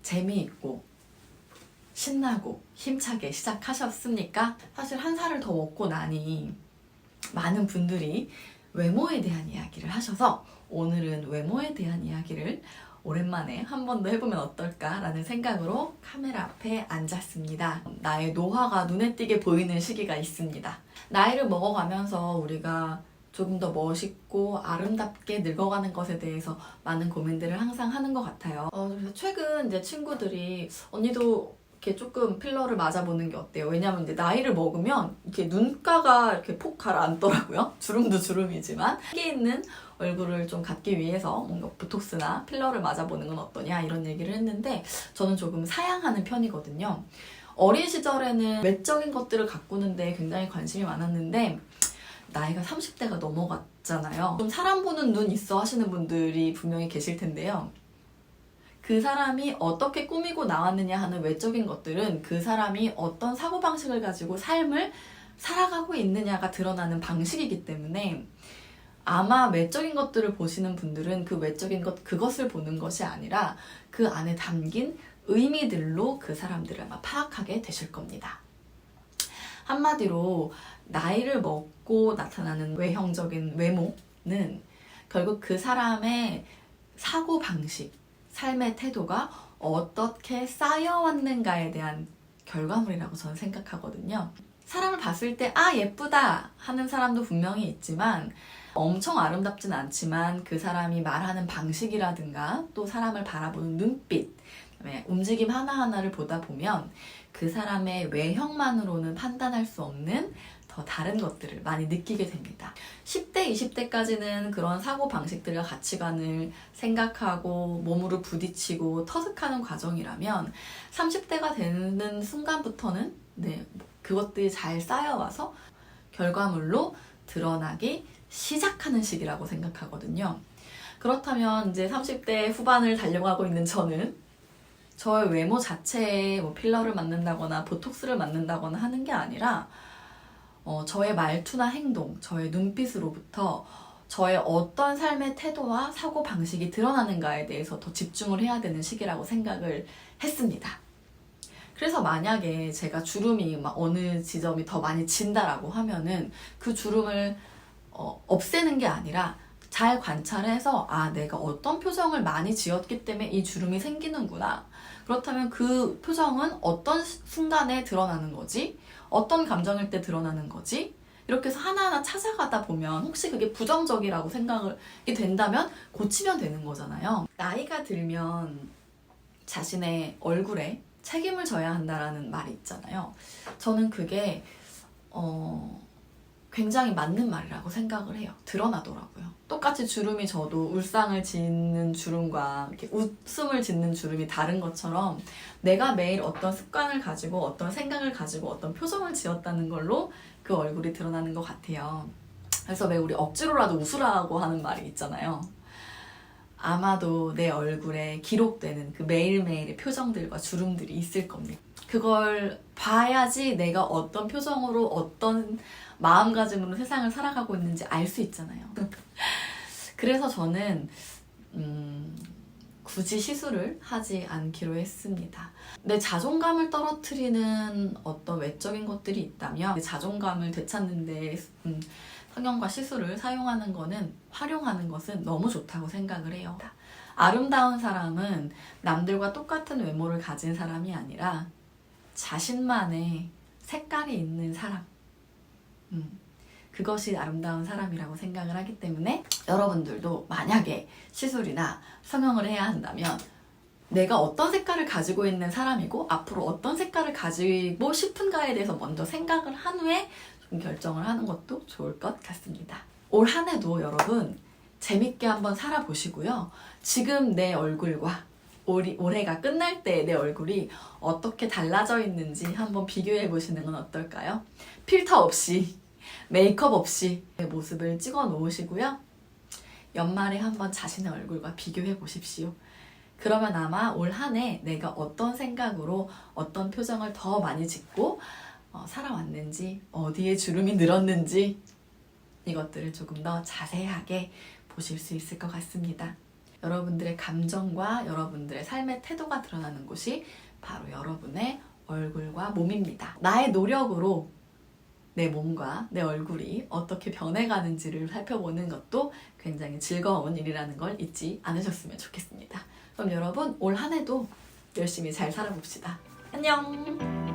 재미있고 신나고 힘차게 시작하셨습니까? 사실 한 살을 더 먹고 나니 많은 분들이 외모에 대한 이야기를 하셔서 오늘은 외모에 대한 이야기를 오랜만에 한 번 더 해보면 어떨까라는 생각으로 카메라 앞에 앉았습니다. 나의 노화가 눈에 띄게 보이는 시기가 있습니다. 나이를 먹어가면서 우리가 조금 더 멋있고 아름답게 늙어가는 것에 대해서 많은 고민들을 항상 하는 것 같아요. 그래서 최근 이제 친구들이 언니도 이렇게 조금 필러를 맞아보는 게 어때요? 왜냐면 이제 나이를 먹으면 이렇게 눈가가 이렇게 폭 가라앉더라고요. 주름도 주름이지만 끼 있는 얼굴을 좀 갖기 위해서 뭔가 보톡스나 필러를 맞아보는 건 어떠냐 이런 얘기를 했는데 저는 조금 사양하는 편이거든요. 어린 시절에는 외적인 것들을 가꾸는데 굉장히 관심이 많았는데 나이가 30대가 넘어갔잖아요. 좀 사람 보는 눈 있어 하시는 분들이 분명히 계실 텐데요. 그 사람이 어떻게 꾸미고 나왔느냐 하는 외적인 것들은 그 사람이 어떤 사고방식을 가지고 삶을 살아가고 있느냐가 드러나는 방식이기 때문에 아마 외적인 것들을 보시는 분들은 그 외적인 그것을 보는 것이 아니라 그 안에 담긴 의미들로 그 사람들을 아마 파악하게 되실 겁니다. 한마디로 나이를 먹고 나타나는 외형적인 외모는 결국 그 사람의 사고방식, 삶의 태도가 어떻게 쌓여왔는가에 대한 결과물이라고 저는 생각하거든요. 사람을 봤을 때 아 예쁘다 하는 사람도 분명히 있지만 엄청 아름답진 않지만 그 사람이 말하는 방식이라든가 또 사람을 바라보는 눈빛, 그다음에 움직임 하나하나를 보다 보면 그 사람의 외형만으로는 판단할 수 없는 더 다른 것들을 많이 느끼게 됩니다. 10대, 20대까지는 그런 사고방식들과 가치관을 생각하고 몸으로 부딪히고 터득하는 과정이라면 30대가 되는 순간부터는 그것들이 잘 쌓여와서 결과물로 드러나기 시작하는 시기라고 생각하거든요. 그렇다면 이제 30대 후반을 달려가고 있는 저는 저의 외모 자체에 뭐 필러를 맞는다거나 보톡스를 맞는다거나 하는 게 아니라 저의 말투나 행동, 저의 눈빛으로부터 저의 어떤 삶의 태도와 사고방식이 드러나는가에 대해서 더 집중을 해야 되는 시기라고 생각을 했습니다. 그래서 만약에 제가 주름이 막 어느 지점이 더 많이 진다라고 하면은 그 주름을 없애는 게 아니라 잘 관찰해서 아 내가 어떤 표정을 많이 지었기 때문에 이 주름이 생기는구나. 그렇다면 그 표정은 어떤 순간에 드러나는 거지? 어떤 감정일 때 드러나는 거지? 이렇게 해서 하나하나 찾아가다 보면 혹시 그게 부정적이라고 생각이 된다면 고치면 되는 거잖아요. 나이가 들면 자신의 얼굴에 책임을 져야 한다라는 말이 있잖아요. 저는 그게 굉장히 맞는 말이라고 생각을 해요. 드러나더라고요. 똑같이 주름이 져도 울상을 짓는 주름과 이렇게 웃음을 짓는 주름이 다른 것처럼 내가 매일 어떤 습관을 가지고 어떤 생각을 가지고 어떤 표정을 지었다는 걸로 그 얼굴이 드러나는 것 같아요. 그래서 왜 우리 억지로라도 웃으라고 하는 말이 있잖아요. 아마도 내 얼굴에 기록되는 그 매일매일의 표정들과 주름들이 있을 겁니다. 그걸 봐야지 내가 어떤 표정으로 어떤 마음가짐으로 세상을 살아가고 있는지 알 수 있잖아요. 그래서 저는 굳이 시술을 하지 않기로 했습니다. 내 자존감을 떨어뜨리는 어떤 외적인 것들이 있다면 내 자존감을 되찾는 데 성형과 시술을 사용하는 거는 활용하는 것은 너무 좋다고 생각을 해요. 아름다운 사람은 남들과 똑같은 외모를 가진 사람이 아니라 자신만의 색깔이 있는 사람, 그것이 아름다운 사람이라고 생각을 하기 때문에 여러분들도 만약에 시술이나 성형을 해야 한다면 내가 어떤 색깔을 가지고 있는 사람이고 앞으로 어떤 색깔을 가지고 싶은가에 대해서 먼저 생각을 한 후에 좀 결정을 하는 것도 좋을 것 같습니다. 올 한 해도 여러분 재밌게 한번 살아보시고요. 지금 내 얼굴과 올해가 끝날 때 내 얼굴이 어떻게 달라져 있는지 한번 비교해 보시는 건 어떨까요? 필터 없이, 메이크업 없이 내 모습을 찍어 놓으시고요. 연말에 한번 자신의 얼굴과 비교해 보십시오. 그러면 아마 올 한 해 내가 어떤 생각으로 어떤 표정을 더 많이 짓고 살아왔는지, 어디에 주름이 늘었는지 이것들을 조금 더 자세하게 보실 수 있을 것 같습니다. 여러분들의 감정과 여러분들의 삶의 태도가 드러나는 곳이 바로 여러분의 얼굴과 몸입니다. 나의 노력으로 내 몸과 내 얼굴이 어떻게 변해가는지를 살펴보는 것도 굉장히 즐거운 일이라는 걸 잊지 않으셨으면 좋겠습니다. 그럼 여러분 올 한 해도 열심히 잘 살아봅시다. 안녕!